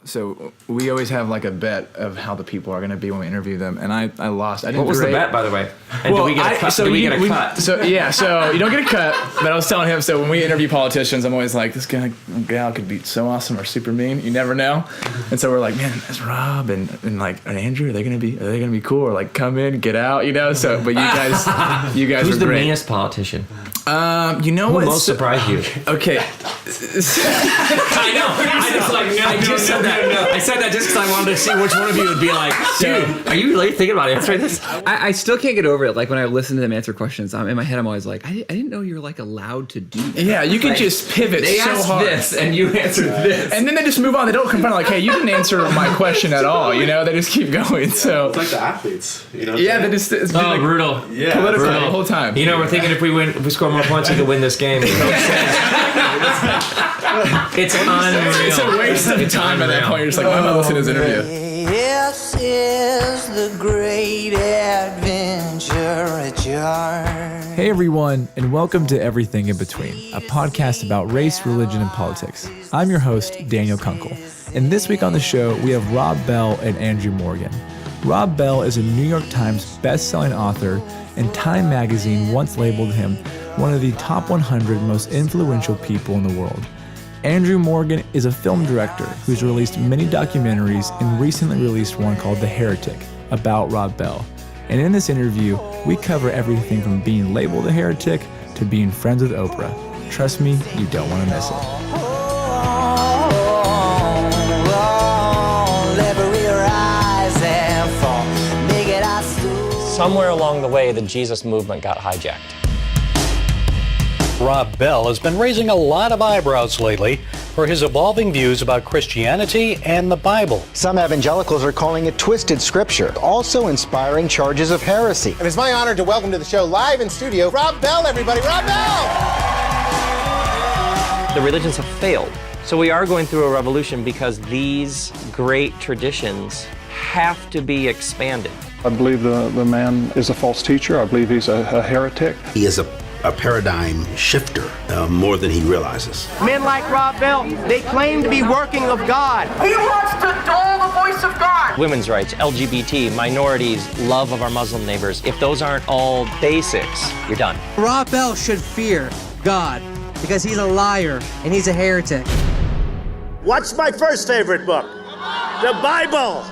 So we always have like a bet of how the people are going to be when we interview them, and I lost. I didn't. What was the bet, by the way? And do we get a cut? So we get a cut? So you don't get a cut. But I was telling him, so when we interview politicians, I'm always like, this gal could be so awesome or super mean. You never know. And so we're like, man, is Rob and Andrew, are they gonna be cool, or like come in, get out, you know? So, but you guys Who's are the great. meanest politician? You know what? Who most surprised you? Okay. I know. I said that just because I wanted to see which one of you would be like, dude, are you really thinking about answering this? I still can't get over it. Like when I listen to them answer questions, in my head I'm always like, I didn't know you were like allowed to do that. Yeah, you can just pivot They so asked hard. this and you answered this. And then they just move on. They don't confront like, hey, you didn't answer my question at all. You know, they just keep going. So it's like the athletes. You know. Yeah, they just it's like brutal. Yeah, political brutal. the whole time. You know, we're thinking if we score more points, we can win this game. It's unreal. It's a waste of time at that point. You're just like, why am I listening to this interview? This is the great adventure journey. Hey everyone, and welcome to Everything in Between, a podcast about race, religion, and politics. I'm your host, Daniel Kunkel, and this week on the show, we have Rob Bell and Andrew Morgan. Rob Bell is a New York Times best-selling author, and Time magazine once labeled him one of the top 100 most influential people in the world. Andrew Morgan is a film director who's released many documentaries and recently released one called The Heretic about Rob Bell. And in this interview, we cover everything from being labeled a heretic to being friends with Oprah. Trust me, you don't want to miss it. Somewhere along the way, the Jesus movement got hijacked. Rob Bell has been raising a lot of eyebrows lately for his evolving views about Christianity and the Bible. Some evangelicals are calling it twisted scripture, also inspiring charges of heresy. And it's my honor to welcome to the show live in studio, Rob Bell, everybody, Rob Bell! The religions have failed. So we are going through a revolution because these great traditions have to be expanded. I believe the man is a false teacher. I believe he's a heretic. He is a paradigm shifter more than he realizes. Men like Rob Bell, they claim to be working of God. He wants to dull the voice of God. Women's rights, LGBT, minorities, love of our Muslim neighbors. If those aren't all basics, you're done. Rob Bell should fear God because he's a liar and he's a heretic. What's my first favorite book? The Bible.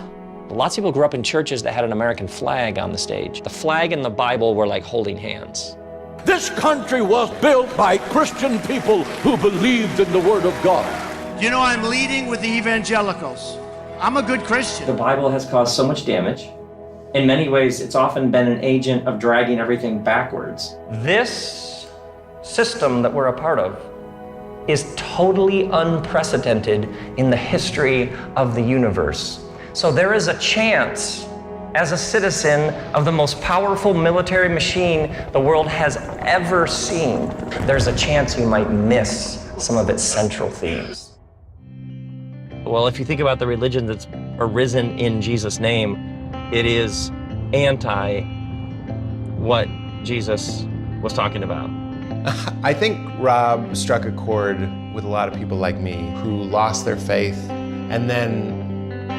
Lots of people grew up in churches that had an American flag on the stage. The flag and the Bible were like holding hands. This country was built by Christian people who believed in the Word of God. You know, I'm leading with the evangelicals. I'm a good Christian. The Bible has caused so much damage. In many ways, it's often been an agent of dragging everything backwards. This system that we're a part of is totally unprecedented in the history of the universe. So there is a chance, as a citizen of the most powerful military machine the world has ever seen, there's a chance you might miss some of its central themes. Well, if you think about the religion that's arisen in Jesus' name, it is anti what Jesus was talking about. I think Rob struck a chord with a lot of people like me who lost their faith, and then,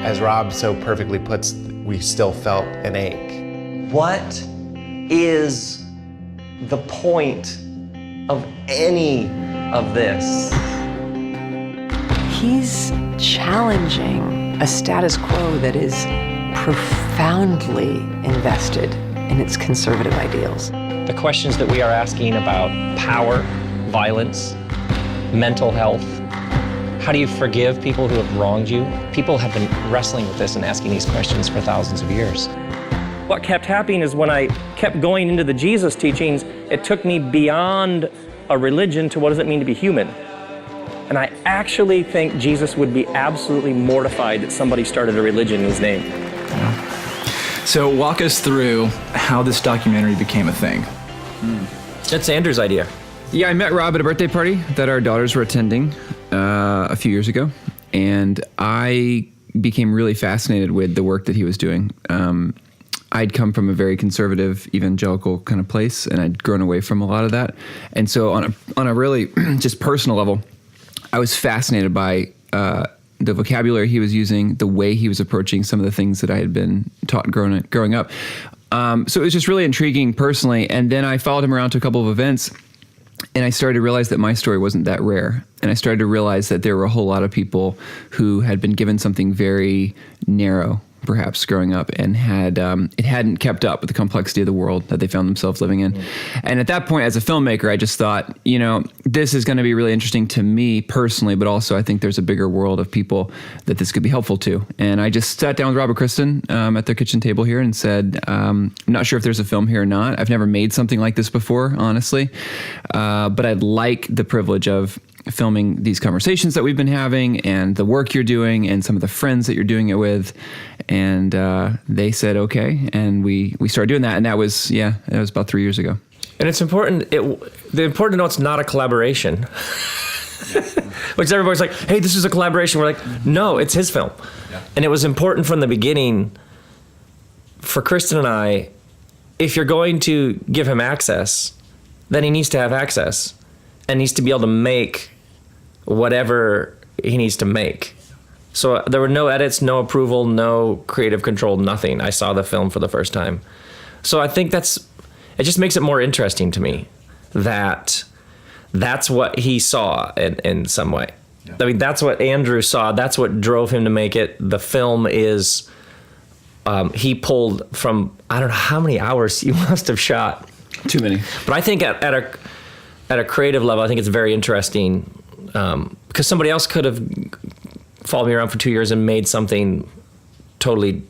as Rob so perfectly puts, we still felt an ache. What is the point of any of this? He's challenging a status quo that is profoundly invested in its conservative ideals. The questions that we are asking about power, violence, mental health. How do you forgive people who have wronged you? People have been wrestling with this and asking these questions for thousands of years. What kept happening is when I kept going into the Jesus teachings, it took me beyond a religion to what does it mean to be human? And I actually think Jesus would be absolutely mortified that somebody started a religion in his name. So walk us through how this documentary became a thing. That's Andrew's idea. Yeah, I met Rob at a birthday party that our daughters were attending a few years ago, and I became really fascinated with the work that he was doing. I'd come from a very conservative, evangelical kind of place, and I'd grown away from a lot of that. And so on a really just personal level, I was fascinated by the vocabulary he was using, the way he was approaching some of the things that I had been taught growing up. So it was just really intriguing personally. And then I followed him around to a couple of events, and I started to realize that my story wasn't that rare. And I started to realize that there were a whole lot of people who had been given something very narrow, perhaps growing up, and had it hadn't kept up with the complexity of the world that they found themselves living in. And at that point, as a filmmaker, I just thought, this is going to be really interesting to me personally, but also I think there's a bigger world of people that this could be helpful to. And I just sat down with Robert Kristen at their kitchen table here and said, I'm not sure if there's a film here or not. I've never made something like this before, honestly, but I'd like the privilege of filming these conversations that we've been having and the work you're doing and some of the friends that you're doing it with. And they said, okay. And we started doing that. And that was about 3 years ago. And it's important. The important to know it's not a collaboration. Which everybody's like, hey, this is a collaboration. We're like, no, it's his film. Yeah. And it was important from the beginning for Kristen and I, if you're going to give him access, then he needs to have access and needs to be able to make whatever he needs to make. So there were no edits, no approval, no creative control, nothing. I saw the film for the first time. So I think it just makes it more interesting to me that that's what he saw in some way. Yeah. I mean, that's what Andrew saw. That's what drove him to make it. The film is, he pulled from, I don't know how many hours you must have shot. Too many. But I think at a creative level, I think it's very interesting because somebody else could have followed me around for 2 years and made something totally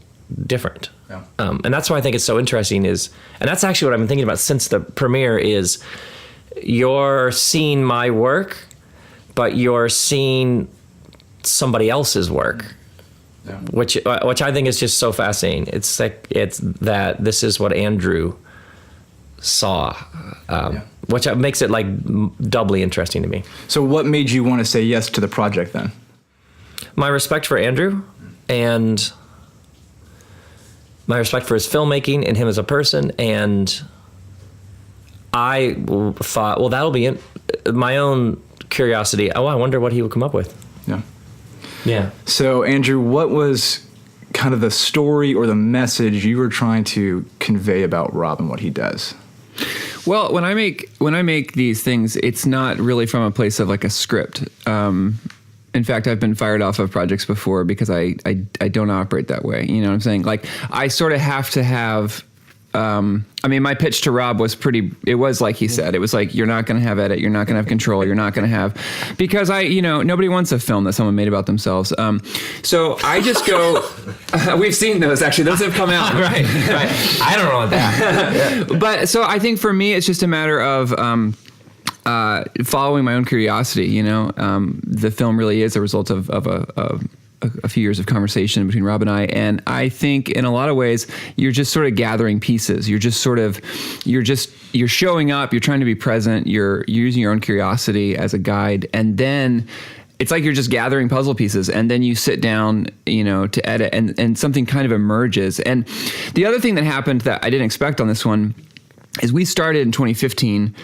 different. Yeah. And that's why I think it's so interesting and that's actually what I've been thinking about since the premiere is you're seeing my work, but you're seeing somebody else's work, yeah. which I think is just so fascinating. It's that this is what Andrew saw, which makes it like doubly interesting to me. So what made you want to say yes to the project then? My respect for Andrew and my respect for his filmmaking and him as a person. And I thought, well, that'll be my own curiosity. Oh, I wonder what he would come up with. Yeah. Yeah. So Andrew, what was kind of the story or the message you were trying to convey about Rob and what he does? Well, when I make these things, it's not really from a place of like a script. In fact, I've been fired off of projects before because I don't operate that way. You know what I'm saying? Like I sort of have to have. My pitch to Rob was it was like he said, it was like, you're not going to have edit, you're not going to have control, you're not going to have, because nobody wants a film that someone made about themselves. So I just go, we've seen those actually, those have come out. Right. I don't know that. But so I think for me, it's just a matter of, following my own curiosity, the film really is a result of a few years of conversation between Rob and I. And I think in a lot of ways, you're just sort of gathering pieces. You're showing up, you're trying to be present, you're using your own curiosity as a guide. And then it's like you're just gathering puzzle pieces. And then you sit down, to edit and something kind of emerges. And the other thing that happened that I didn't expect on this one is we started in 2015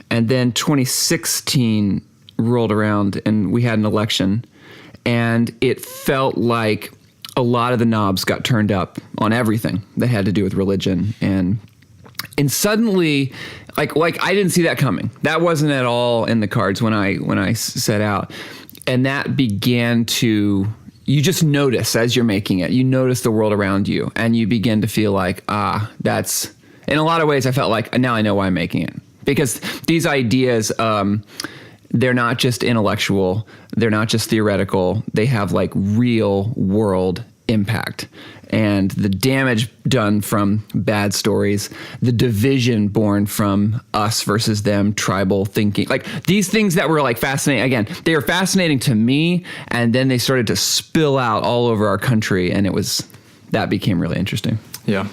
and then 2016 rolled around and we had an election. And it felt like a lot of the knobs got turned up on everything that had to do with religion. And suddenly, like I didn't see that coming. That wasn't at all in the cards when I set out. And that began to, you just notice as you're making it, you notice the world around you. And you begin to feel like, that's, in a lot of ways, I felt like, now I know why I'm making it. Because these ideas, they're not just intellectual, they're not just theoretical, they have like real world impact. And the damage done from bad stories, the division born from us versus them, tribal thinking, like these things that were like fascinating. Again, they were fascinating to me, and then they started to spill out all over our country, and that became really interesting. Yeah.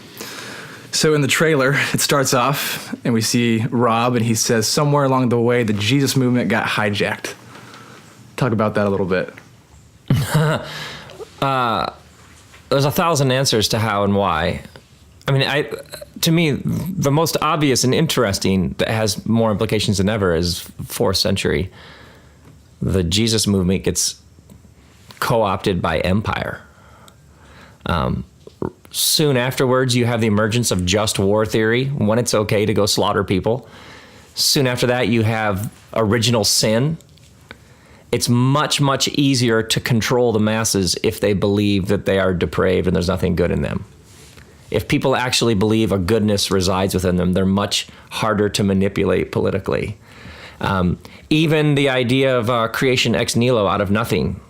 So in the trailer, it starts off and we see Rob and he says somewhere along the way, the Jesus movement got hijacked. Talk about that a little bit. There's 1,000 answers to how and why. I mean, to me, the most obvious and interesting that has more implications than ever is 4th century. The Jesus movement gets co-opted by empire. Soon afterwards, you have the emergence of just war theory, when it's okay to go slaughter people. Soon after that, you have original sin. It's much, much easier to control the masses if they believe that they are depraved and there's nothing good in them. If people actually believe a goodness resides within them, they're much harder to manipulate politically. Even the idea of creation ex nihilo, out of nothing,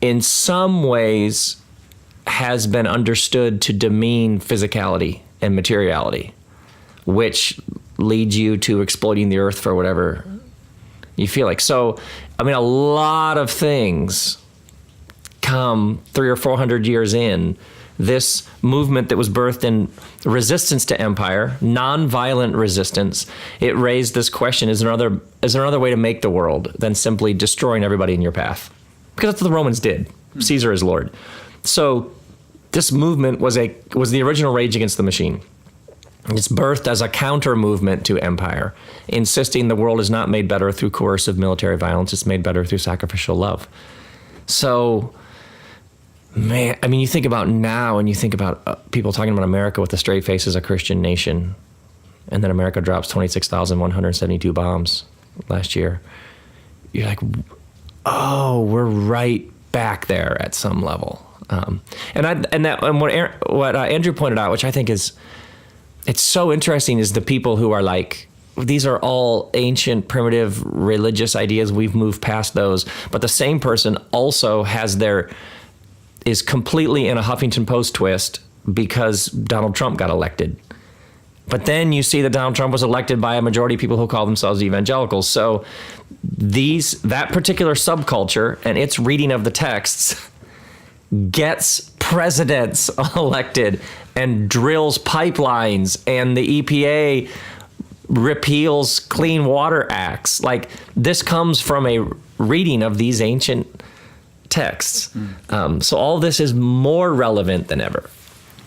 in some ways has been understood to demean physicality and materiality, which leads you to exploiting the earth for whatever you feel like. So, I mean, a lot of things come 300 or 400 years in. This movement that was birthed in resistance to empire, nonviolent resistance, it raised this question, is there another way to make the world than simply destroying everybody in your path? Because that's what the Romans did. Caesar is Lord. So this movement was the original Rage Against the Machine. It's birthed as a counter movement to empire, insisting the world is not made better through coercive military violence, it's made better through sacrificial love. So, man, I mean, you think about now and you think about people talking about America with a straight face as a Christian nation, and then America drops 26,172 bombs last year. You're like, oh, we're right back there at some level. And what Andrew pointed out, which I think is, it's so interesting, is the people who are like, these are all ancient, primitive, religious ideas. We've moved past those. But the same person also is completely in a Huffington Post twist because Donald Trump got elected. But then you see that Donald Trump was elected by a majority of people who call themselves evangelicals. So that particular subculture and its reading of the texts gets presidents elected and drills pipelines, and the EPA repeals Clean Water Acts. Like, this comes from a reading of these ancient texts. So all this is more relevant than ever.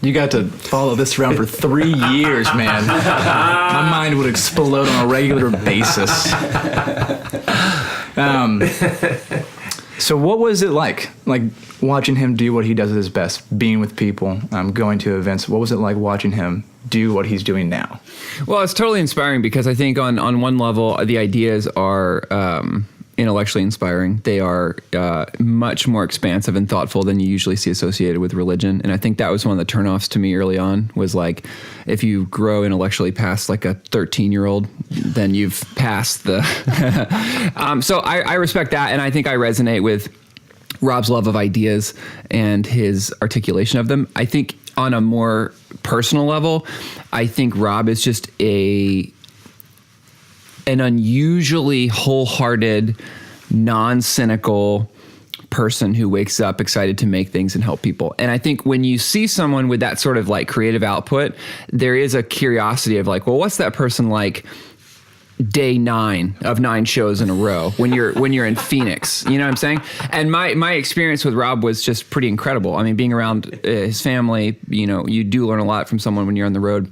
You got to follow this around for 3 years, man. My mind would explode on a regular basis. So what was it like watching him do what he does at his best, being with people, going to events? What was it like watching him do what he's doing now? Well, it's totally inspiring because I think on one level, the ideas are intellectually inspiring. They are much more expansive and thoughtful than you usually see associated with religion. And I think that was one of the turnoffs to me early on, was like, if you grow intellectually past like a 13-year-old, then you've passed the... So I respect that. And I think I resonate with Rob's love of ideas and his articulation of them. I think on a more personal level, I think Rob is just an unusually wholehearted, non-cynical person who wakes up excited to make things and help people. And I think when you see someone with that sort of like creative output, there is a curiosity of like, well, what's that person like day 9 of 9 shows in a row when you're in Phoenix? You know what I'm saying? And my experience with Rob was just pretty incredible. I mean, being around his family, you do learn a lot from someone when you're on the road.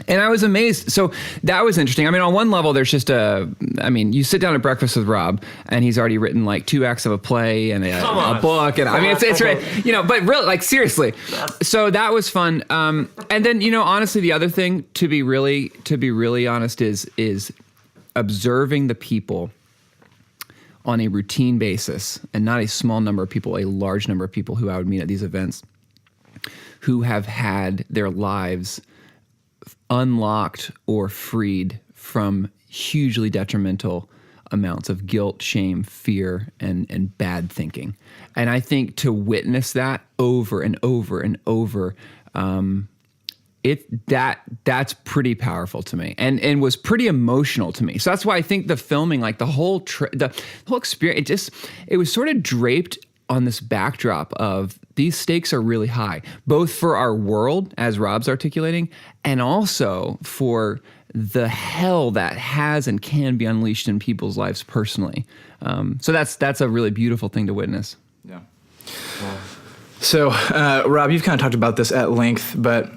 And I was amazed. So that was interesting. I mean, on one level, there's just you sit down at breakfast with Rob and he's already written like 2 acts of a play and a book. And I mean, it's right, but really, like, seriously. So that was fun. And then, honestly, the other thing, to be really honest, is observing the people on a routine basis, and not a small number of people, a large number of people who I would meet at these events, who have had their lives unlocked or freed from hugely detrimental amounts of guilt, shame, fear, and bad thinking. And I think to witness that over and over and over, that's pretty powerful to me, and was pretty emotional to me. So that's why I think the filming, like the whole experience, it was sort of draped on this backdrop of these stakes are really high, both for our world, as Rob's articulating, and also for the hell that has and can be unleashed in people's lives personally. So that's a really beautiful thing to witness. Yeah. So, Rob, you've kind of talked about this at length, but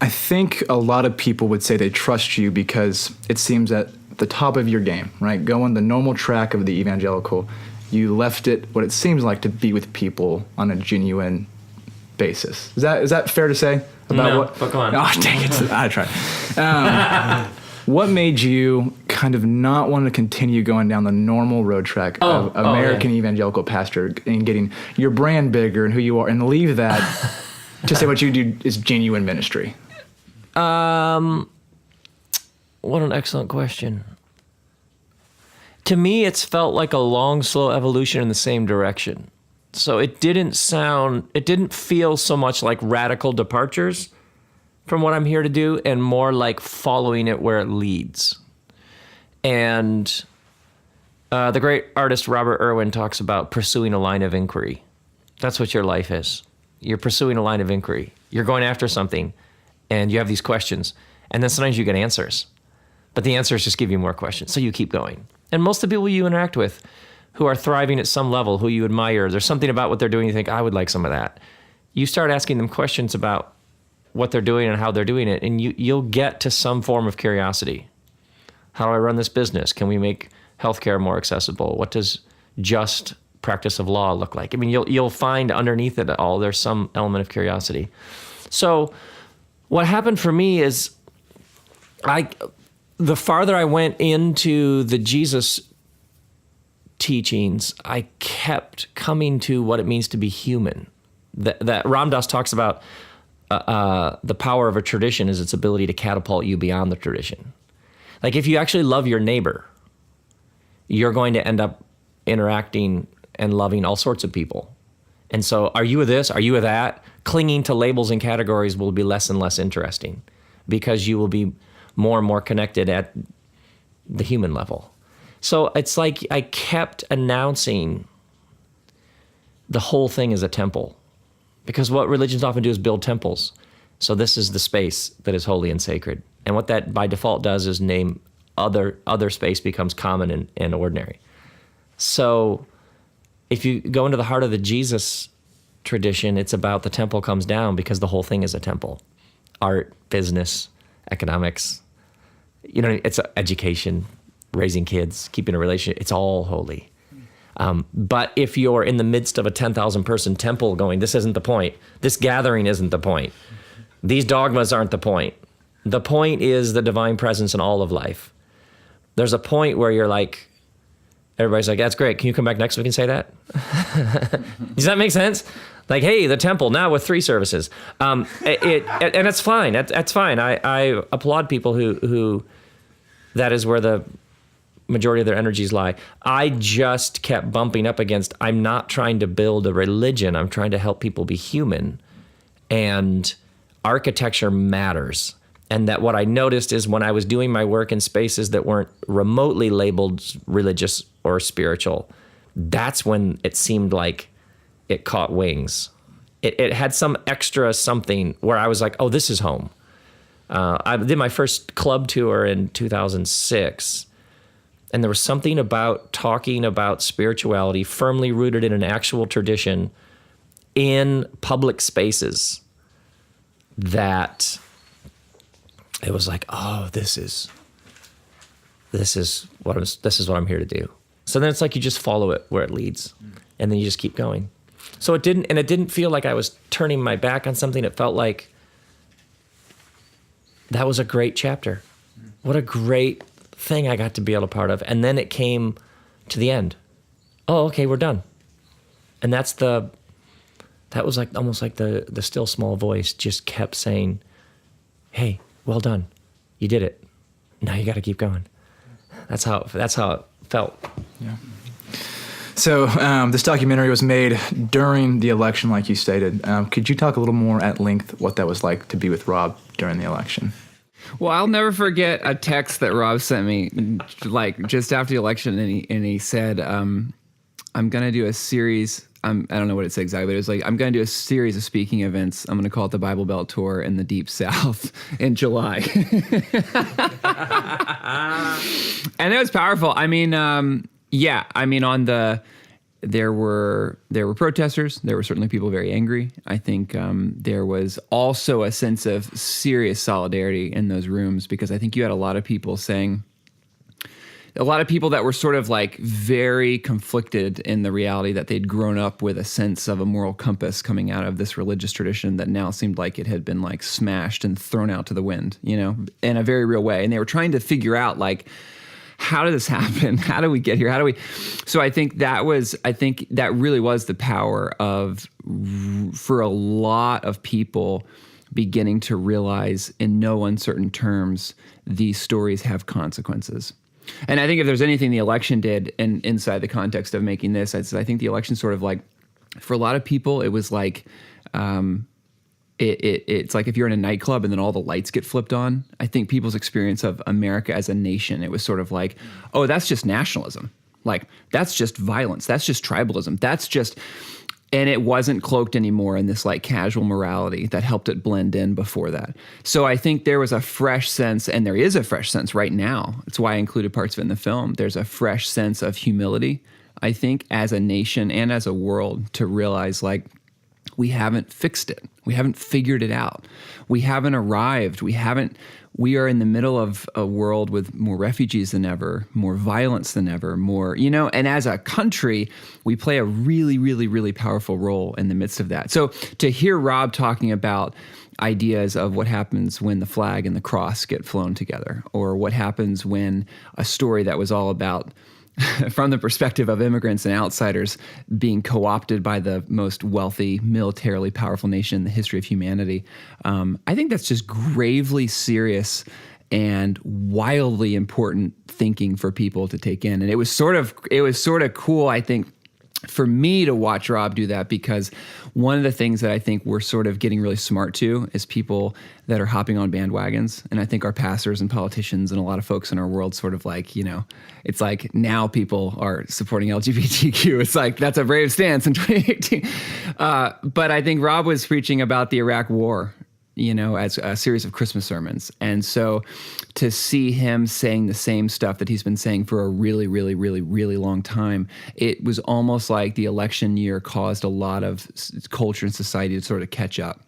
I think a lot of people would say they trust you because it seems at the top of your game, right? Go on the normal track of the evangelical you left it what it seems like to be with people on a genuine basis. Is that fair to say? But go on. Oh, dang it. I tried. What made you kind of not want to continue going down the normal road track of American evangelical pastor and getting your brand bigger and who you are, and leave that to say what you do is genuine ministry? What an excellent question. To me, it's felt like a long, slow evolution in the same direction. So it didn't feel so much like radical departures from what I'm here to do, and more like following it where it leads. And the great artist Robert Irwin talks about pursuing a line of inquiry. That's what your life is. You're pursuing a line of inquiry. You're going after something, and you have these questions, and then sometimes you get answers. But the answers just give you more questions, so you keep going. And most of the people you interact with who are thriving at some level, who you admire, there's something about what they're doing you think, I would like some of that. You start asking them questions about what they're doing and how they're doing it, and you'll get to some form of curiosity. How do I run this business? Can we make healthcare more accessible? What does just practice of law look like? I mean, you'll find underneath it all, there's some element of curiosity. So what happened for me is the farther I went into the Jesus teachings, I kept coming to what it means to be human. That Ram Dass talks about the power of a tradition is its ability to catapult you beyond the tradition. Like if you actually love your neighbor, you're going to end up interacting and loving all sorts of people. And so are you a this? Are you a that? Clinging to labels and categories will be less and less interesting because you will be more and more connected at the human level. So it's like I kept announcing the whole thing is a temple, because what religions often do is build temples. So this is the space that is holy and sacred. And what that by default does is name other space becomes common and ordinary. So if you go into the heart of the Jesus tradition, it's about the temple comes down because the whole thing is a temple. Art, business, economics, it's education, raising kids, keeping a relationship, it's all holy. But if you're in the midst of a 10,000 person temple going, this isn't the point, this gathering isn't the point, these dogmas aren't the point. The point is the divine presence in all of life. There's a point where you're like, everybody's like, that's great, can you come back next week and say that? Does that make sense? Like, hey, the temple now with 3 services. And it's fine, that's fine. I applaud people who that is where the majority of their energies lie. I just kept bumping up against, I'm not trying to build a religion, I'm trying to help people be human. And architecture matters. And that what I noticed is when I was doing my work in spaces that weren't remotely labeled religious or spiritual, that's when it seemed like it caught wings. It had some extra something where I was like, oh, this is home. I did my first club tour in 2006, and there was something about talking about spirituality firmly rooted in an actual tradition in public spaces that it was like, oh, this is what I'm here to do. So then it's like you just follow it where it leads, and then you just keep going. So it didn't feel like I was turning my back on something. It felt like that was a great chapter. What a great thing I got to be able to part of. And then it came to the end. Oh, okay, we're done. And that was like almost like the still small voice just kept saying, hey, well done. You did it. Now you got to keep going. That's how it felt. Yeah. So this documentary was made during the election, like you stated. Could you talk a little more at length what that was like to be with Rob during the election? Well, I'll never forget a text that Rob sent me, like just after the election, and he said, "I'm gonna do a series. I don't know what it said exactly, but it was like, I'm gonna do a series of speaking events. I'm gonna call it the Bible Belt Tour in the Deep South in July." And it was powerful. I mean, yeah. I mean, there were protesters. There were certainly people very angry. I think there was also a sense of serious solidarity in those rooms, because I think you had a lot of people saying, a lot of people that were sort of like very conflicted in the reality that they'd grown up with a sense of a moral compass coming out of this religious tradition that now seemed like it had been like smashed and thrown out to the wind, you know, in a very real way. And they were trying to figure out like, how did this happen? How do we get here? So I think that really was the power of, for a lot of people, beginning to realize in no uncertain terms, these stories have consequences. And I think if there's anything the election did, and inside the context of making this, I think the election sort of like, for a lot of people, it was like, it's like if you're in a nightclub and then all the lights get flipped on. I think people's experience of America as a nation, it was sort of like, oh, that's just nationalism. Like, that's just violence. That's just tribalism. And it wasn't cloaked anymore in this like casual morality that helped it blend in before that. So I think there was a fresh sense, and there is a fresh sense right now. That's why I included parts of it in the film. There's a fresh sense of humility, I think, as a nation and as a world, to realize like, we haven't fixed it. We haven't figured it out. We haven't arrived. We are in the middle of a world with more refugees than ever, more violence than ever, more, you know, and as a country, we play a really, really, really powerful role in the midst of that. So to hear Rob talking about ideas of what happens when the flag and the cross get flown together, or what happens when a story that was all about from the perspective of immigrants and outsiders being co-opted by the most wealthy, militarily powerful nation in the history of humanity. I think that's just gravely serious and wildly important thinking for people to take in. And it was sort of cool, I think, for me to watch Rob do that, because one of the things that I think we're sort of getting really smart to is people that are hopping on bandwagons. And I think our pastors and politicians and a lot of folks in our world sort of like, you know, it's like now people are supporting LGBTQ. It's like, that's a brave stance in 2018. But I think Rob was preaching about the Iraq War, you know, as a series of Christmas sermons. And so to see him saying the same stuff that he's been saying for a really, really, really, really long time, it was almost like the election year caused a lot of culture and society to sort of catch up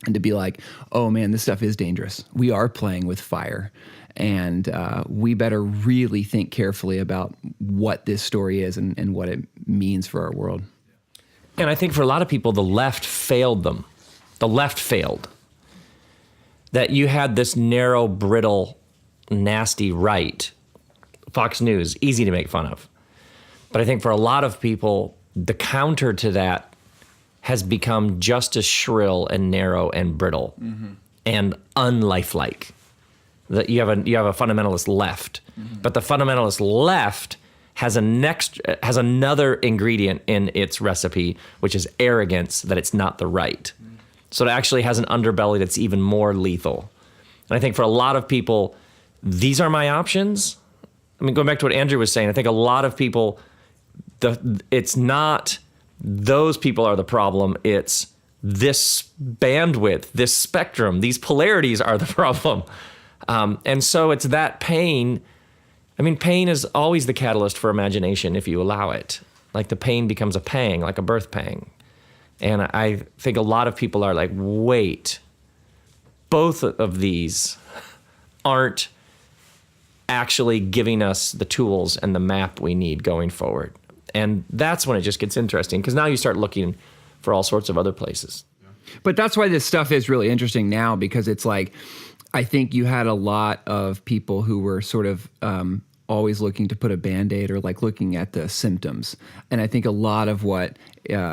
and to be like, oh man, this stuff is dangerous. We are playing with fire. And we better really think carefully about what this story is and what it means for our world. And I think for a lot of people, the left failed them. The left failed. That you had this narrow, brittle, nasty right. Fox News, easy to make fun of. But I think for a lot of people, the counter to that has become just as shrill and narrow and brittle and unlifelike. That you have a fundamentalist left, but the fundamentalist left has another ingredient in its recipe, which is arrogance that it's not the right. So it actually has an underbelly that's even more lethal. And I think for a lot of people, these are my options. I mean, going back to what Andrew was saying, I think a lot of people, it's not those people are the problem. It's this bandwidth, this spectrum, these polarities are the problem. And so it's that pain. I mean, pain is always the catalyst for imagination if you allow it. Like the pain becomes a pang, like a birth pang. And I think a lot of people are like, wait, both of these aren't actually giving us the tools and the map we need going forward. And that's when it just gets interesting, because now you start looking for all sorts of other places. But that's why this stuff is really interesting now, because it's like, I think you had a lot of people who were sort of always looking to put a Band-Aid or like looking at the symptoms. And I think a lot of what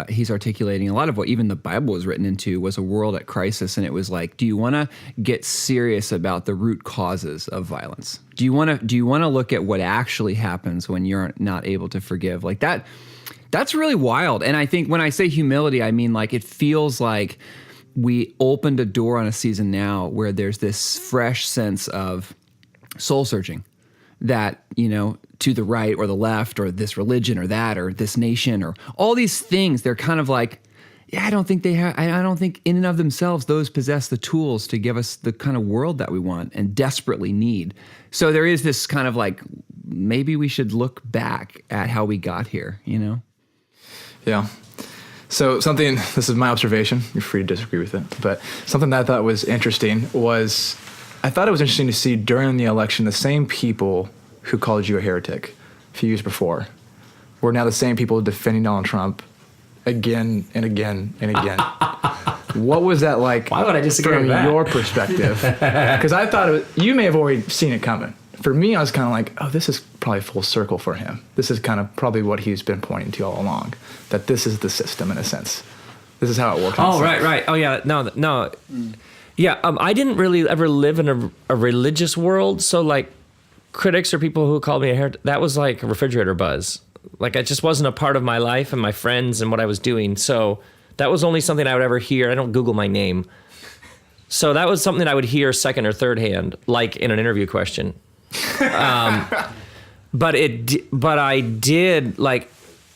he's articulating, a lot of what even the Bible was written into, was a world at crisis. And it was like, do you want to get serious about the root causes of violence? Do you want to look at what actually happens when you're not able to forgive? Like that's really wild. And I think when I say humility, I mean like it feels like we opened a door on a season now where there's this fresh sense of soul searching that, you know, to the right or the left or this religion or that or this nation or all these things, they're kind of like, yeah, I don't think in and of themselves those possess the tools to give us the kind of world that we want and desperately need. So there is this kind of like, maybe we should look back at how we got here, you know? Yeah. So this is my observation, you're free to disagree with it, but something that I thought was interesting was, I thought it was interesting to see during the election, the same people who called you a heretic a few years before were now the same people defending Donald Trump again and again and again. What was that like? Why would I disagree from with that? your perspective? Because I thought you may have already seen it coming. For me, I was kind of like, oh, this is probably full circle for him. This is kind of probably what he's been pointing to all along, that this is the system in a sense. This is how it works. Oh, right. Oh, yeah. No. Yeah, I didn't really ever live in a religious world, so like critics or people who called me a heretic, that was like a refrigerator buzz. Like it just wasn't a part of my life and my friends and what I was doing. So that was only something I would ever hear. I don't Google my name. So that was something I would hear second or third hand, like in an interview question. But I did like,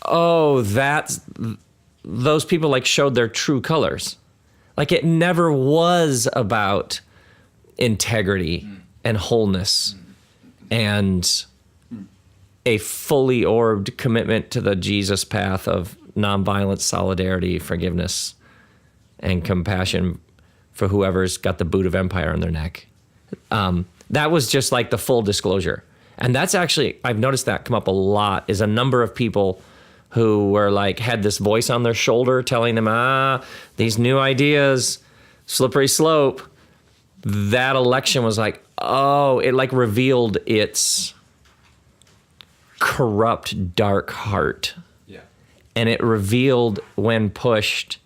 oh, those people like showed their true colors. Like it never was about integrity and wholeness and a fully orbed commitment to the Jesus path of nonviolence, solidarity, forgiveness, and compassion for whoever's got the boot of empire on their neck. That was just like the full disclosure. And that's actually, I've noticed that come up a lot, is a number of people who were like, had this voice on their shoulder telling them, these new ideas, slippery slope. That election was like, oh, it like revealed its corrupt, dark heart. Yeah. And it revealed when pushed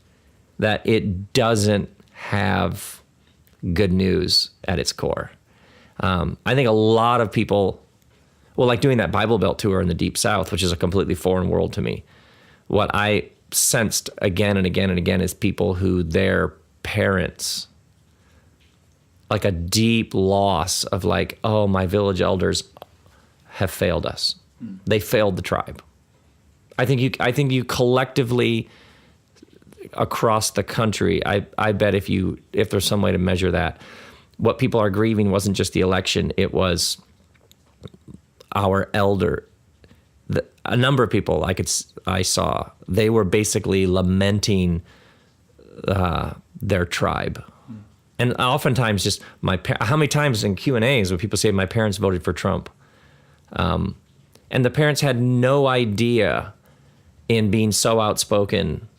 that it doesn't have good news at its core. I think a lot of people, well, like doing that Bible Belt tour in the Deep South, which is a completely foreign world to me, what I sensed again and again and again is people who their parents, like a deep loss of like, oh, my village elders have failed us. They failed the tribe. I think you collectively across the country, I bet if there's some way to measure that, what people are grieving wasn't just the election, it was our elder. A number of people I saw, they were basically lamenting their tribe. And oftentimes just how many times in Q&As would people say, my parents voted for Trump? And the parents had no idea in being so outspoken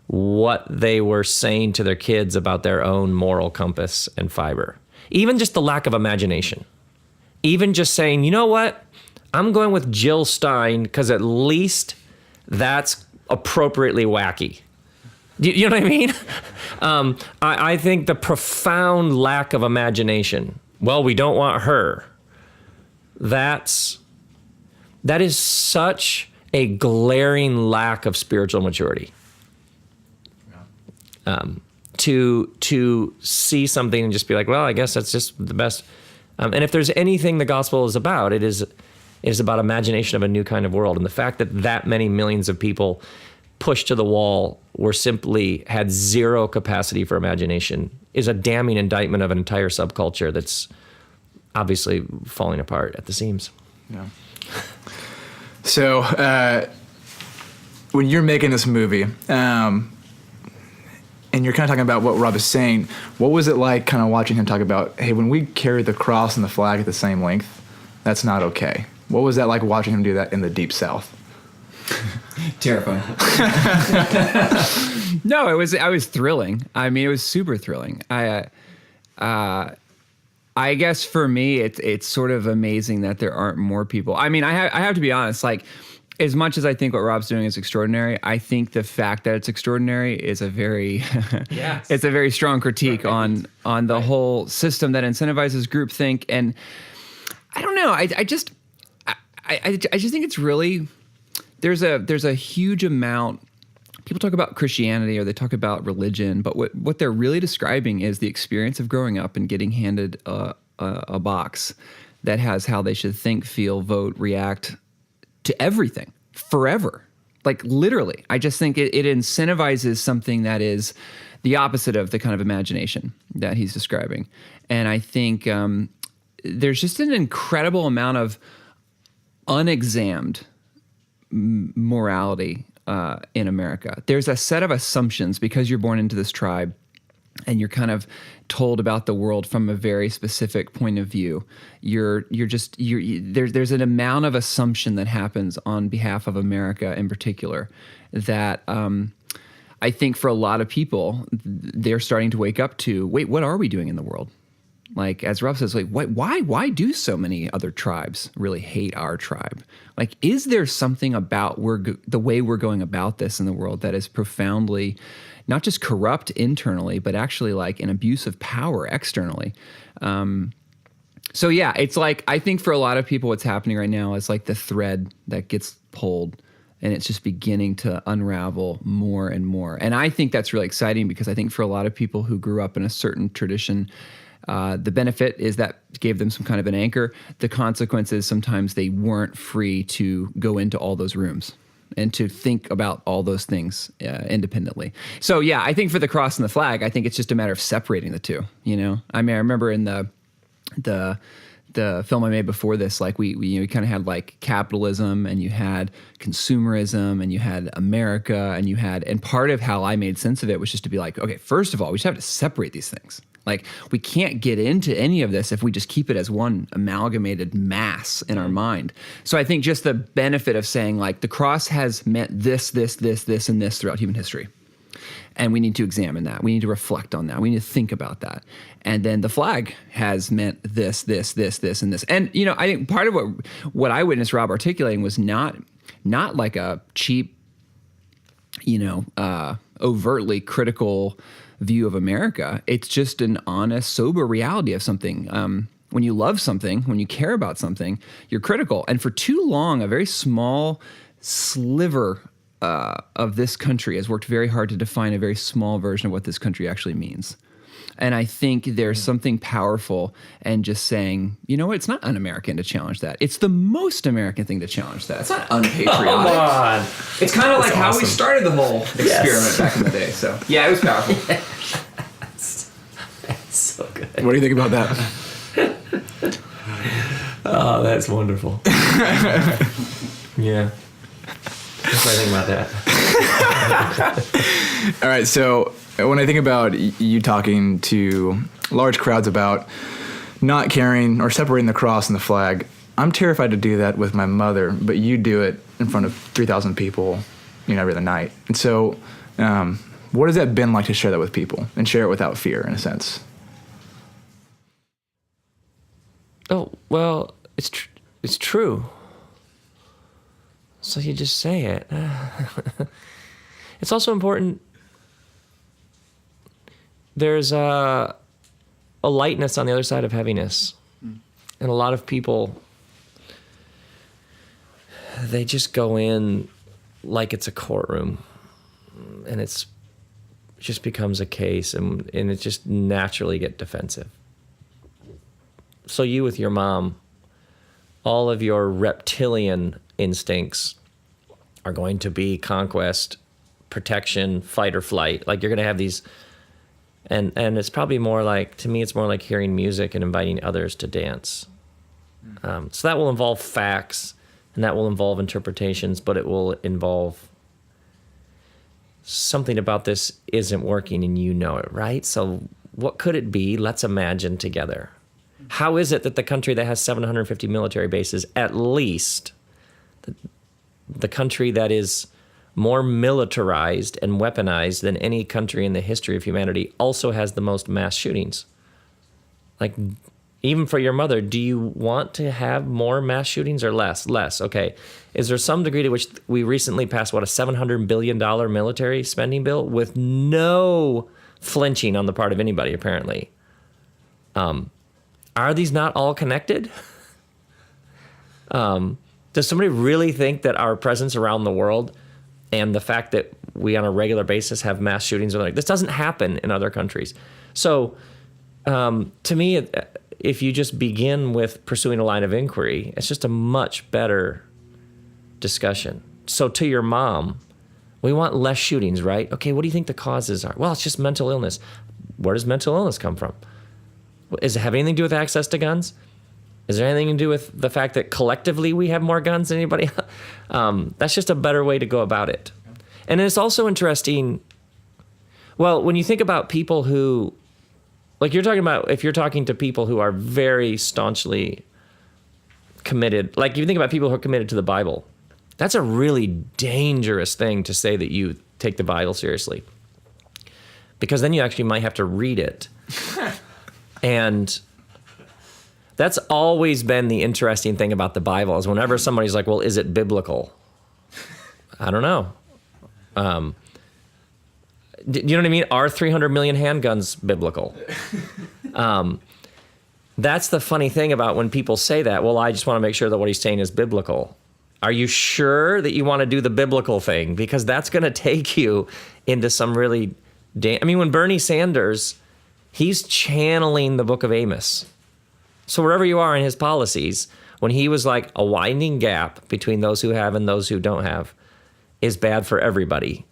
what they were saying to their kids about their own moral compass and fiber. Even just the lack of imagination. Even just saying, you know what? I'm going with Jill Stein because at least that's appropriately wacky. You know what I mean? I think the profound lack of imagination. Well, we don't want her. That is such a glaring lack of spiritual maturity. To see something and just be like, well, I guess that's just the best. And if there's anything the gospel is about, it is about imagination of a new kind of world. And the fact that many millions of people pushed to the wall had zero capacity for imagination is a damning indictment of an entire subculture that's obviously falling apart at the seams. Yeah. So when you're making this movie, and you're kind of talking about what Rob is saying, what was it like kind of watching him talk about, hey, when we carry the cross and the flag at the same length, that's not okay. What was that like watching him do that in the Deep South? Terrifying. No, I was thrilling. I mean, it was super thrilling. I guess for me, it's sort of amazing that there aren't more people. I mean, I have to be honest, like, as much as I think what Rob's doing is extraordinary, I think the fact that it's extraordinary is a very, it's a very strong critique on the whole system that incentivizes groupthink. And I don't know, I just think it's really, there's a huge amount. People talk about Christianity or they talk about religion, but what they're really describing is the experience of growing up and getting handed a box that has how they should think, feel, vote, react to everything forever. Like literally. I just think it incentivizes something that is the opposite of the kind of imagination that he's describing. And I think there's just an incredible amount of unexamined morality in America. There's a set of assumptions because you're born into this tribe and you're kind of told about the world from a very specific point of view. There's an amount of assumption that happens on behalf of America in particular that I think for a lot of people, they're starting to wake up to, wait, what are we doing in the world? Like, as Rob says, like, why do so many other tribes really hate our tribe? Like, is there something about the way we're going about this in the world that is profoundly not just corrupt internally, but actually like an abuse of power externally? So yeah, it's like, I think for a lot of people what's happening right now is like the thread that gets pulled, and it's just beginning to unravel more and more. And I think that's really exciting, because I think for a lot of people who grew up in a certain tradition, the benefit is that gave them some kind of an anchor. The consequence is sometimes they weren't free to go into all those rooms and to think about all those things independently. So yeah, I think for the cross and the flag, I think it's just a matter of separating the two. You know, I mean, I remember in the film I made before this, like we kind of had like capitalism, and you had consumerism, and you had America, and part of how I made sense of it was just to be like, okay, first of all, we just have to separate these things. Like, we can't get into any of this if we just keep it as one amalgamated mass in our mind. So I think just the benefit of saying, like, the cross has meant this, and this throughout human history. And we need to examine that. We need to reflect on that. We need to think about that. And then the flag has meant this, and this. And, you know, I think part of what I witnessed Rob articulating was not like a cheap, overtly critical view of America. It's just an honest, sober reality of something. When you love something, when you care about something, you're critical. And for too long, a very small sliver of this country has worked very hard to define a very small version of what this country actually means. And I think there's something powerful in just saying, you know what, it's not un-American to challenge that. It's the most American thing to challenge that. It's not unpatriotic. Come on. It's kind of like how we started the whole experiment back in the day. So yeah, it was powerful. That's so good. What do you think about that? Oh, that's wonderful. Yeah. What do I think about that? All right, so when I think about you talking to large crowds about not carrying or separating the cross and the flag, I'm terrified to do that with my mother, but you do it in front of 3,000 people, every other night. And so what has that been like to share that with people and share it without fear, in a sense? Oh, well, it's true. So you just say it. It's also important. There's a lightness on the other side of heaviness. And a lot of people, they just go in like it's a courtroom. And it just becomes a case, and it just naturally get defensive. So you with your mom, all of your reptilian instincts are going to be conquest, protection, fight or flight. Like, you're going to have these, and it's probably more like, to me, it's more like hearing music and inviting others to dance. So that will involve facts, and that will involve interpretations, but it will involve something about this isn't working, and you know it, right? So what could it be? Let's imagine together. How is it that the country that has 750 military bases, at least, the country that is more militarized and weaponized than any country in the history of humanity, also has the most mass shootings? Like, even for your mother, do you want to have more mass shootings or less? Less, okay. Is there some degree to which we recently passed, a $700 billion military spending bill with no flinching on the part of anybody, apparently? Are these not all connected? Does somebody really think that our presence around the world and the fact that we on a regular basis have mass shootings, this doesn't happen in other countries? So to me, if you just begin with pursuing a line of inquiry, it's just a much better discussion. So to your mom, we want less shootings, right? Okay, what do you think the causes are? Well, it's just mental illness. Where does mental illness come from? Does it have anything to do with access to guns? Is there anything to do with the fact that collectively we have more guns than anybody else? That's just a better way to go about it. And it's also interesting, Well, when you think about people who, like you're talking about, if you're talking to people who are very staunchly committed, like you think about people who are committed to the Bible, that's a really dangerous thing to say that you take the Bible seriously. Because then you actually might have to read it. And that's always been the interesting thing about the Bible is whenever somebody's like, well, is it biblical? I don't know. You know what I mean? Are 300 million handguns biblical? That's the funny thing about when people say that. Well, I just want to make sure that what he's saying is biblical. Are you sure that you want to do the biblical thing? Because that's going to take you into some really... I mean, when Bernie Sanders, he's channeling the book of Amos. So wherever you are in his policies, when he was like a widening gap between those who have and those who don't have is bad for everybody.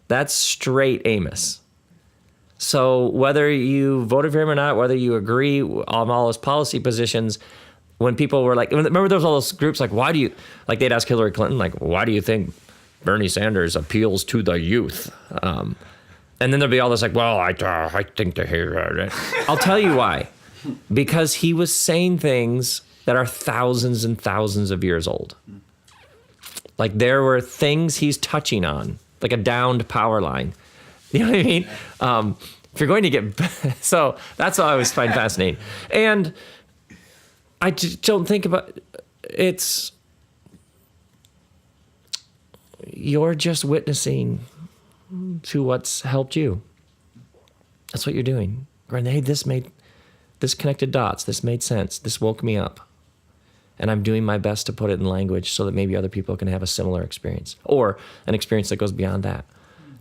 That's straight Amos. So whether you voted for him or not, whether you agree on all his policy positions, when people were like, remember there was all those groups like, why do you, like they'd ask Hillary Clinton, like, why do you think Bernie Sanders appeals to the youth? And then there'd be all this like, well, I think they're here. I'll tell you why. Because he was saying things that are thousands and thousands of years old. Like there were things he's touching on, like a downed power line. You know what I mean? If you're going to get... So that's what I always find fascinating. And I just don't think about... It's... You're just witnessing to what's helped you. That's what you're doing. Right? Hey, this connected dots. This made sense. This woke me up. And I'm doing my best to put it in language so that maybe other people can have a similar experience or an experience that goes beyond that.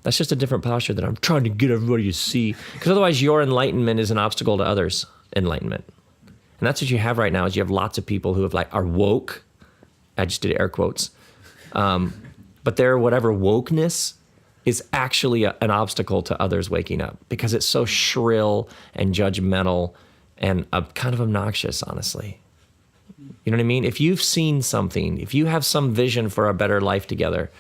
That's just a different posture that I'm trying to get everybody to see. Because otherwise your enlightenment is an obstacle to others' enlightenment. And that's what you have right now is you have lots of people who are woke. I just did air quotes. But their whatever wokeness is actually an obstacle to others waking up because it's so shrill and judgmental and kind of obnoxious, honestly. You know what I mean? If you've seen something, if you have some vision for a better life together,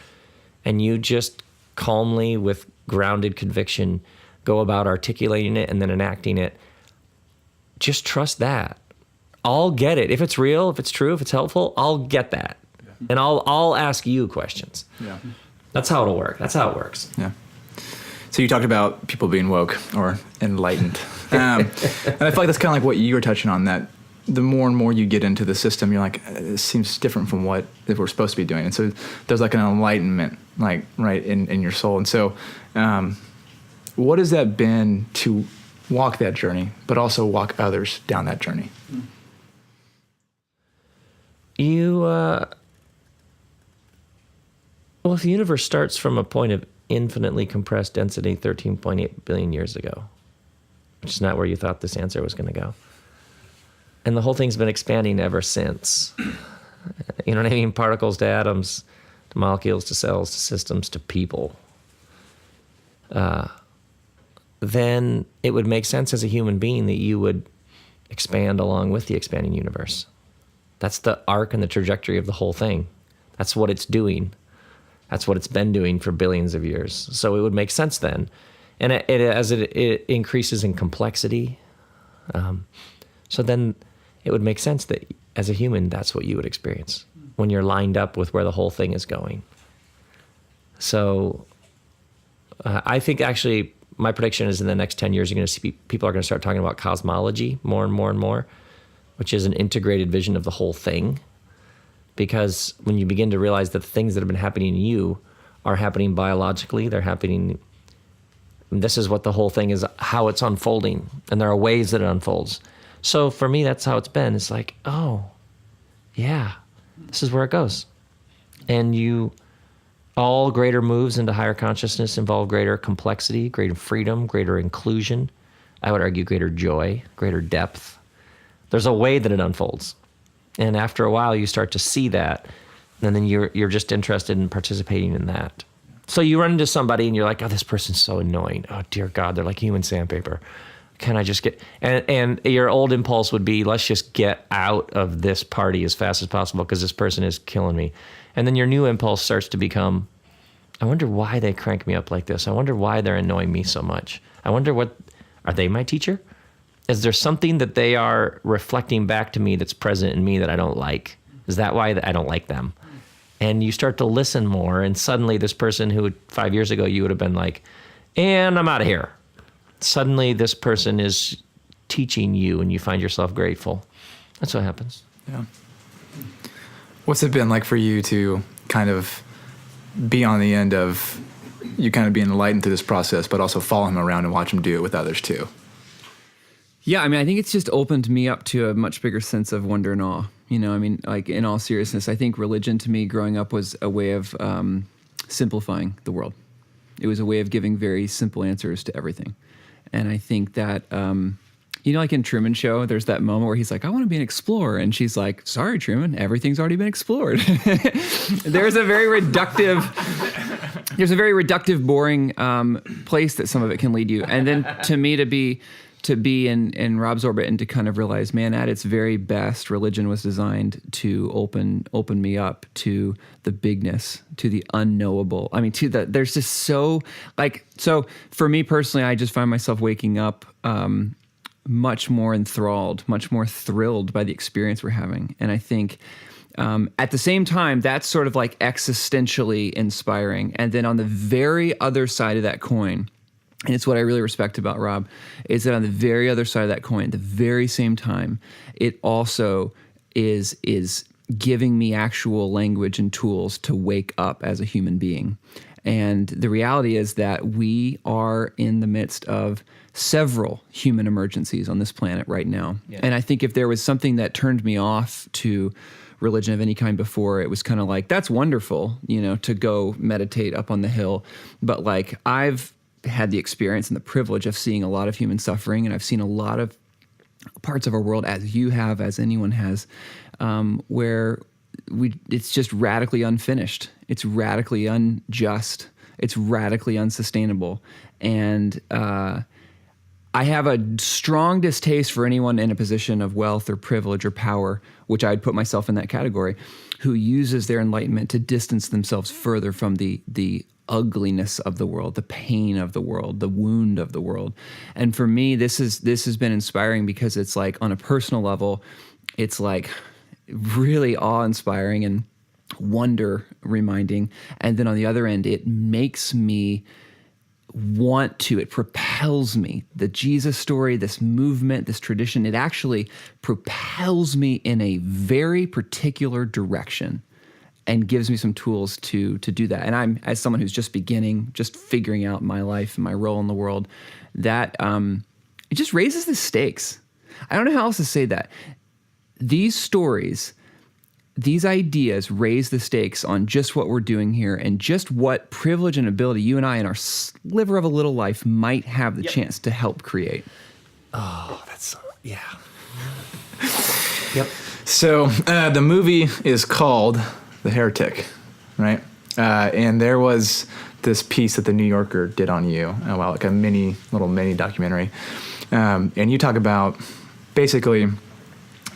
and you just calmly, with grounded conviction, go about articulating it and then enacting it, just trust that. I'll get it. If it's real, if it's true, if it's helpful, I'll get that. Yeah. And I'll ask you questions. Yeah. That's how it'll work. That's how it works. Yeah. So you talked about people being woke or enlightened. And I feel like that's kind of like what you were touching on, that the more and more you get into the system, you're like, this seems different from what we're supposed to be doing. And so there's like an enlightenment, like right in your soul. And so what has that been to walk that journey, but also walk others down that journey? Well, if the universe starts from a point of infinitely compressed density 13.8 billion years ago, which is not where you thought this answer was going to go. And the whole thing's been expanding ever since. You know what I mean? Particles to atoms, to molecules, to cells, to systems, to people. Then it would make sense as a human being that you would expand along with the expanding universe. That's the arc and the trajectory of the whole thing. That's what it's doing. That's what it's been doing for billions of years. So it would make sense then. And as it increases in complexity, so then it would make sense that as a human, that's what you would experience when you're lined up with where the whole thing is going. So I think actually my prediction is in the next 10 years, you're going to see people are going to start talking about cosmology more and more and more, which is an integrated vision of the whole thing. Because when you begin to realize that the things that have been happening to you are happening biologically, they're happening, this is what the whole thing is, how it's unfolding. And there are ways that it unfolds. So for me, that's how it's been. It's like, oh, yeah, this is where it goes. And all greater moves into higher consciousness involve greater complexity, greater freedom, greater inclusion. I would argue greater joy, greater depth. There's a way that it unfolds. And after a while, you start to see that, and then you're just interested in participating in that. So you run into somebody, and you're like, oh, this person's so annoying. Oh, dear God, they're like human sandpaper. Can I just get... And your old impulse would be, let's just get out of this party as fast as possible because this person is killing me. And then your new impulse starts to become, I wonder why they crank me up like this. I wonder why they're annoying me so much. I wonder are they my teacher? Is there something that they are reflecting back to me that's present in me that I don't like? Is that why I don't like them? And you start to listen more, and suddenly this person who 5 years ago you would have been like, and I'm out of here. Suddenly this person is teaching you, and you find yourself grateful. That's what happens. Yeah. What's it been like for you to kind of be on the end of you kind of being enlightened through this process, but also follow him around and watch him do it with others too? Yeah, I mean, I think it's just opened me up to a much bigger sense of wonder and awe. You know, I mean, like in all seriousness, I think religion to me growing up was a way of simplifying the world. It was a way of giving very simple answers to everything. And I think that, you know, like in Truman Show, there's that moment where he's like, I want to be an explorer. And she's like, sorry, Truman, everything's already been explored. There's a very reductive, boring place that some of it can lead you. And then to me, to be in Rob's orbit and to kind of realize, man, at its very best, religion was designed to open me up to the bigness, to the unknowable. I mean, there's just so for me personally, I just find myself waking up much more enthralled, much more thrilled by the experience we're having. And I think at the same time, that's sort of like existentially inspiring. And then on the very other side of that coin, and it's what I really respect about Rob, is that on the very other side of that coin, at the very same time, it also is giving me actual language and tools to wake up as a human being. And the reality is that we are in the midst of several human emergencies on this planet right now. Yeah. And I think if there was something that turned me off to religion of any kind before, it was kind of like, that's wonderful, you know, to go meditate up on the hill. But like, I've had the experience and the privilege of seeing a lot of human suffering, and I've seen a lot of parts of our world, as you have, as anyone has, where it's just radically unfinished. It's radically unjust. It's radically unsustainable. And I have a strong distaste for anyone in a position of wealth or privilege or power, which I'd put myself in that category, who uses their enlightenment to distance themselves further from the ugliness of the world, the pain of the world, the wound of the world. And for me, this has been inspiring because it's like, on a personal level, it's like really awe-inspiring and wonder reminding. And then on the other end, it makes me it propels me. The Jesus story, this movement, this tradition, it actually propels me in a very particular direction and gives me some tools to do that. And I'm, as someone who's just beginning, just figuring out my life and my role in the world, that it just raises the stakes. I don't know how else to say that. These stories, these ideas raise the stakes on just what we're doing here and just what privilege and ability you and I in our sliver of a little life might have the chance to help create. Oh, that's, yeah. Yep. So the movie is called The Heretic, right? And there was this piece that the New Yorker did on you, like a mini documentary. And you talk about basically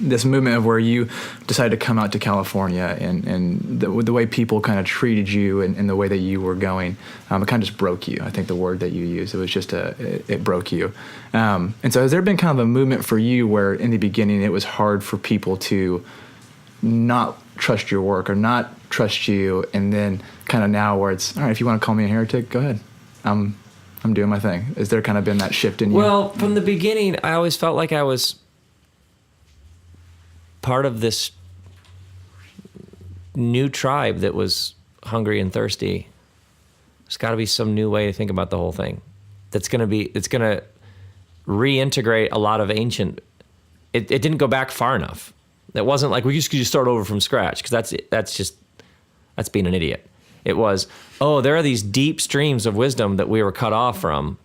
this movement of where you decided to come out to California and the way people kind of treated you and the way that you were going, it kind of just broke you. I think the word that you used, it was just it broke you. And so has there been kind of a movement for you where in the beginning it was hard for people to not trust your work or not trust you, and then kind of now where it's, all right, if you want to call me a heretic, go ahead. I'm doing my thing. Has there kind of been that shift in you? Well, from the beginning, I always felt like I was part of this new tribe that was hungry and thirsty. There's got to be some new way to think about the whole thing. It's going to reintegrate a lot of ancient. It didn't go back far enough. It wasn't like we just could start over from scratch, because that's being an idiot. It was, there are these deep streams of wisdom that we were cut off from,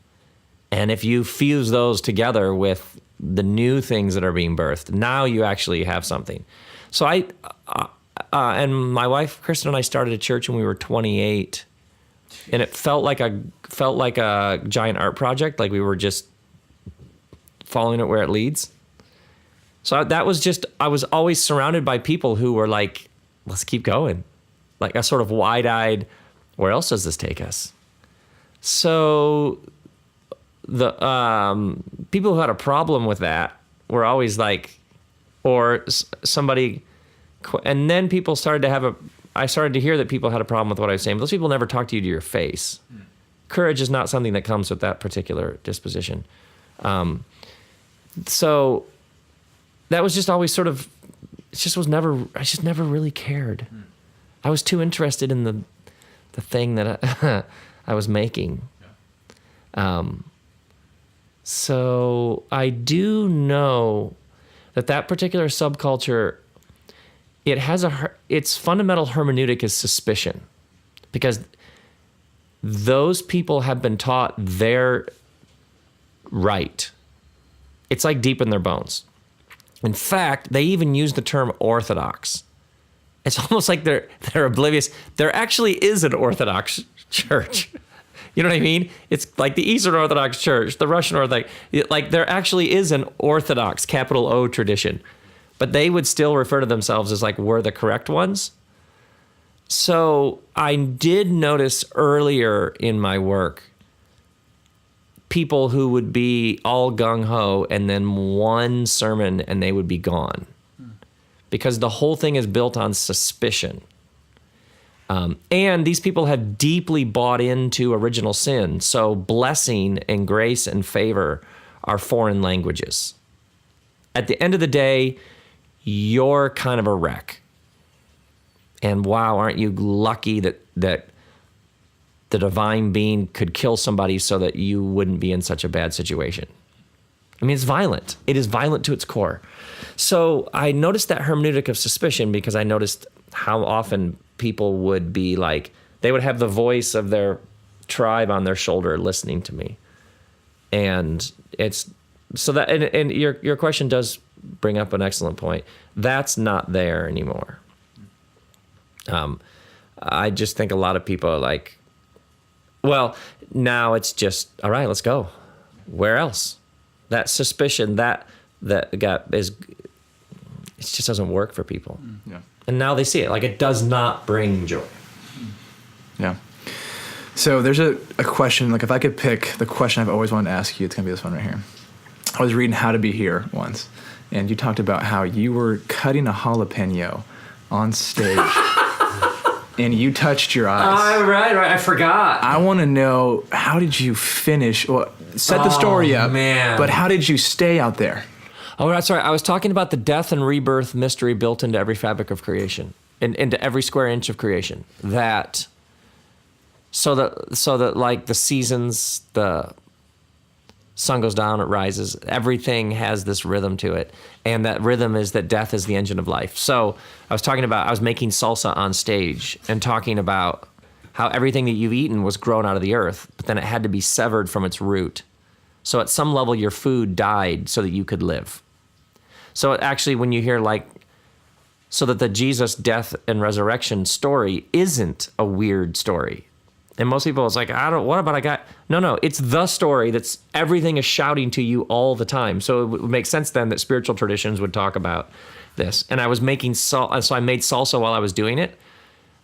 and if you fuse those together with the new things that are being birthed, now you actually have something. So I and my wife Kristen and I started a church when we were 28, and it felt like a giant art project, like we were just following it where it leads. So that was just, I was always surrounded by people who were like, let's keep going. Like a sort of wide-eyed, where else does this take us? So the people who had a problem with that were always like, or somebody, and then people started to I started to hear that people had a problem with what I was saying. But those people never talk to you to your face. Courage is not something that comes with that particular disposition. So that was just always sort of, I just never really cared. I was too interested in the thing that I was making. So I do know that particular subculture, its fundamental hermeneutic is suspicion, because those people have been taught they're right. It's like deep in their bones. In fact, they even use the term orthodox. It's almost like they're oblivious. There actually is an Orthodox church. You know what I mean? It's like the Eastern Orthodox Church, the Russian Orthodox. Like there actually is an Orthodox, capital O, tradition. But they would still refer to themselves as like, we're the correct ones. So I did notice earlier in my work people who would be all gung-ho and then one sermon and they would be gone. Because the whole thing is built on suspicion. And these people have deeply bought into original sin. So blessing and grace and favor are foreign languages. At the end of the day, you're kind of a wreck. And wow, aren't you lucky that the divine being could kill somebody so that you wouldn't be in such a bad situation. I mean, it's violent. It is violent to its core. So I noticed that hermeneutic of suspicion because I noticed how often people would be like, they would have the voice of their tribe on their shoulder listening to me. And it's so that, and your question does bring up an excellent point. That's not there anymore. I just think a lot of people are like, well, now it's just, all right, let's go. Where else? That suspicion, it just doesn't work for people. Yeah. And now they see it. Like, it does not bring joy. Yeah. So there's a question, like if I could pick the question I've always wanted to ask you, it's going to be this one right here. I was reading How to Be Here once, and you talked about how you were cutting a jalapeno on stage. And you touched your eyes. Right. I forgot. I want to know, how did you finish? Well, set the story up, man. But how did you stay out there? Oh, that's right. I was talking about the death and rebirth mystery built into every fabric of creation, into every square inch of creation. So that like the seasons, the sun goes down, it rises. Everything has this rhythm to it. And that rhythm is that death is the engine of life. So I was making salsa on stage and talking about how everything that you've eaten was grown out of the earth, but then it had to be severed from its root. So at some level, your food died so that you could live. So actually, when you hear so that the Jesus death and resurrection story isn't a weird story. And most people, it's like, what about a guy? No, it's the story that's everything is shouting to you all the time. So it would make sense then that spiritual traditions would talk about this. And I was making so I made salsa while I was doing it,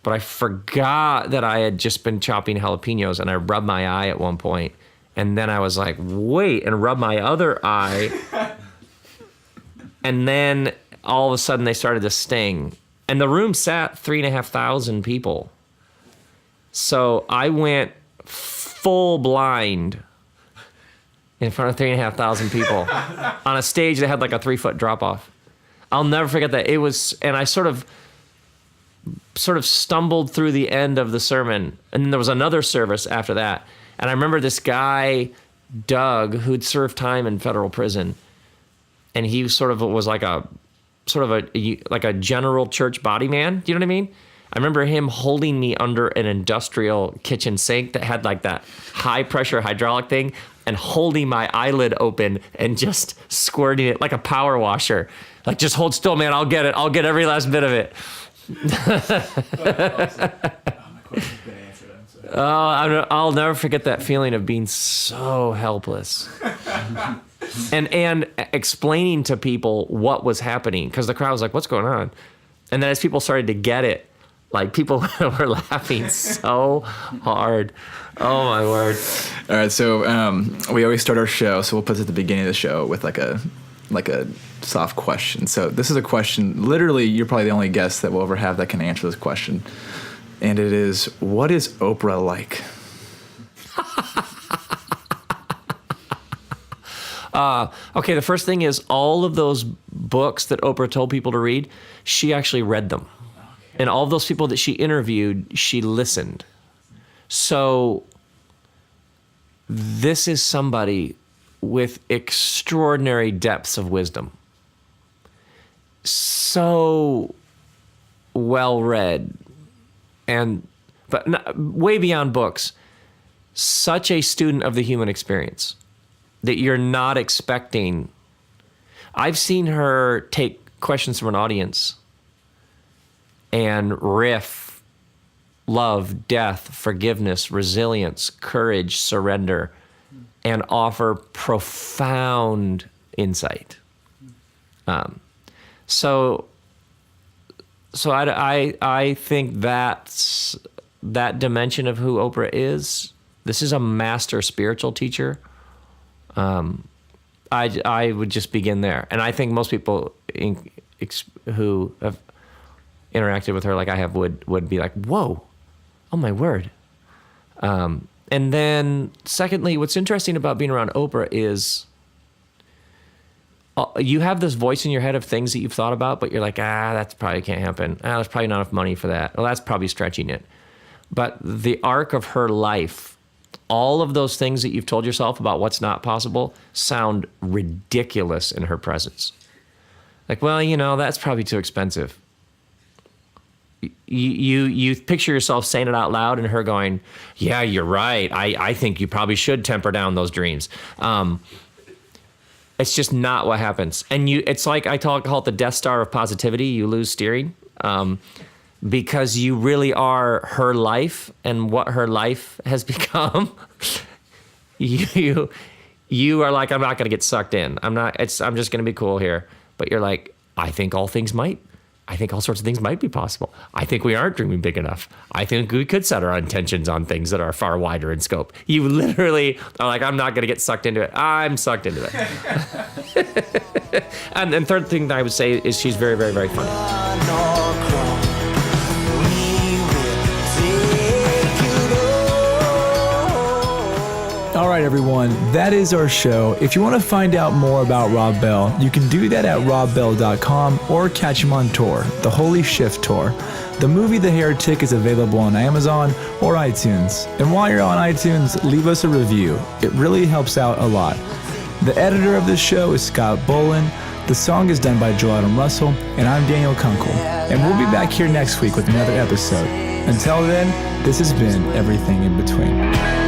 but I forgot that I had just been chopping jalapenos and I rubbed my eye at one point. And then I was like, wait, and rubbed my other eye. And then all of a sudden they started to sting. And the room sat 3,500 people. So I went full blind in front of 3,500 people on a stage that had like a 3-foot drop off. I'll never forget that. It was, and I sort of stumbled through the end of the sermon. And then there was another service after that. And I remember this guy, Doug, who'd served time in federal prison. And he was like a general church body man. Do you know what I mean? I remember him holding me under an industrial kitchen sink that had like that high pressure hydraulic thing and holding my eyelid open and just squirting it like a power washer. Like, just hold still, man. I'll get it. I'll get every last bit of it. I'll never forget that feeling of being so helpless. and explaining to people what was happening, because the crowd was like, what's going on? And then as people started to get it, Like, people were laughing so hard. Oh, my word. All right, so we always start our show, so we'll put it at the beginning of the show with like a soft question. So this is a question, literally, you're probably the only guest that will ever have that can answer this question. And it is, what is Oprah like? Okay, the first thing is all of those books that Oprah told people to read, she actually read them. And all of those people that she interviewed, she listened. So this is somebody with extraordinary depths of wisdom. So well-read, but way beyond books, such a student of the human experience that you're not expecting. I've seen her take questions from an audience and riff love, death, forgiveness, resilience, courage, surrender, and offer profound insight. So I think that dimension of who Oprah is. This is a master spiritual teacher. I would just begin there, and I think most people who have interacted with her like I have would be like, whoa, oh my word. And then secondly, what's interesting about being around Oprah is you have this voice in your head of things that you've thought about, but you're like, that probably can't happen. There's probably not enough money for that. Well, that's probably stretching it. But the arc of her life, all of those things that you've told yourself about what's not possible sound ridiculous in her presence. Like, well, that's probably too expensive. You picture yourself saying it out loud and her going, yeah, you're right. I think you probably should temper down those dreams. It's just not what happens. And it's like I call it the Death Star of positivity. You lose steering because you really are her life and what her life has become. You are like, I'm not going to get sucked in. I'm just going to be cool here. But you're like, I think all sorts of things might be possible. I think we aren't dreaming big enough. I think we could set our intentions on things that are far wider in scope. You literally are like, I'm not going to get sucked into it. I'm sucked into it. And then third thing that I would say is she's very, very, very funny. All right, everyone, that is our show. If you want to find out more about Rob Bell, you can do that at robbell.com or catch him on tour, the Holy Shift Tour. The movie The Heretic is available on Amazon or iTunes. And while you're on iTunes, leave us a review. It really helps out a lot. The editor of this show is Scott Bolin. The song is done by Joel Adam Russell, and I'm Daniel Kunkel. And we'll be back here next week with another episode. Until then, this has been Everything in Between.